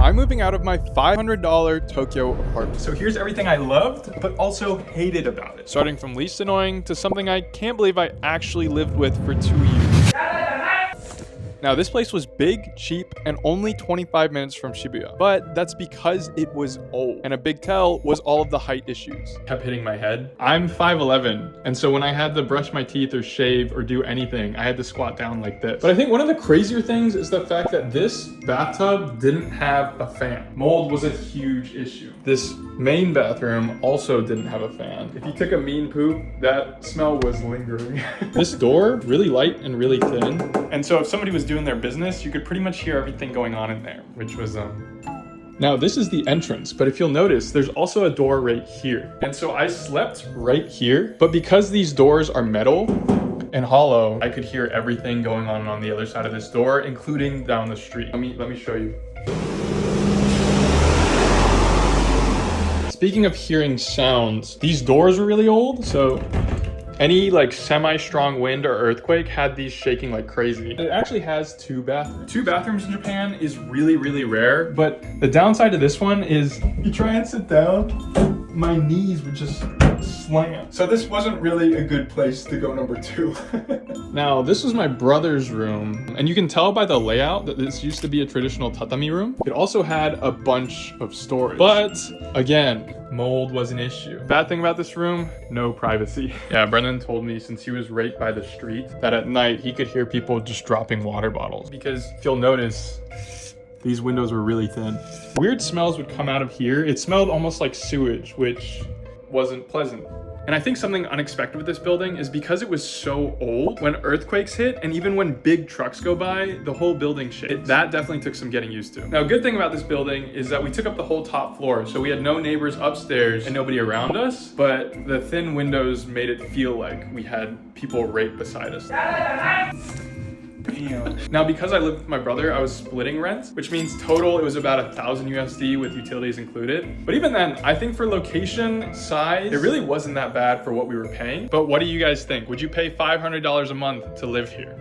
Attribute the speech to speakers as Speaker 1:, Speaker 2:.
Speaker 1: I'm moving out of my $500 Tokyo apartment.
Speaker 2: So here's everything I loved, but also hated about it.
Speaker 1: Starting from least annoying to something I can't believe I actually lived with for 2 years. Now, this place was big, cheap, and only 25 minutes from Shibuya, but that's because it was old. And a big tell was all of the height issues.
Speaker 2: Kept hitting my head. I'm 5'11", and so when I had to brush my teeth or shave or do anything, I had to squat down like this. But I think one of the crazier things is the fact that this bathtub didn't have a fan. Mold was a huge issue. This main bathroom also didn't have a fan. If you took a mean poop, that smell was lingering. This door, really light and really thin. And so if somebody was doing their business, you could pretty much hear everything going on in there, which was Now this is the entrance, but if you'll notice, there's also a door right here. And so I slept right here, but because these doors are metal and hollow, I could hear everything going on the other side of this door, including down the street. Let me show you. Speaking of hearing sounds, these doors were really old, so any like semi-strong wind or earthquake had these shaking like crazy. It actually has 2 bathrooms. 2 bathrooms in Japan is really, really rare, but the downside to this one is you try and sit down, my knees would just slam. So this wasn't really a good place to go number 2. Now, this was my brother's room, and you can tell by the layout that this used to be a traditional tatami room. It also had a bunch of storage, but again, mold was an issue. Bad thing about this room, no privacy. Yeah, Brendan told me since he was right by the street that at night he could hear people just dropping water bottles, because if you'll notice, these windows were really thin. Weird smells would come out of here. It smelled almost like sewage, which wasn't pleasant. And I think something unexpected with this building is because it was so old, when earthquakes hit and even when big trucks go by, the whole building shakes. That definitely took some getting used to. Now, a good thing about this building is that we took up the whole top floor, so we had no neighbors upstairs and nobody around us, but the thin windows made it feel like we had people right beside us. Damn. Now, because I lived with my brother, I was splitting rent, which means total it was about 1,000 USD with utilities included. But even then, I think for location, size, it really wasn't that bad for what we were paying. But what do you guys think? Would you pay $500 a month to live here?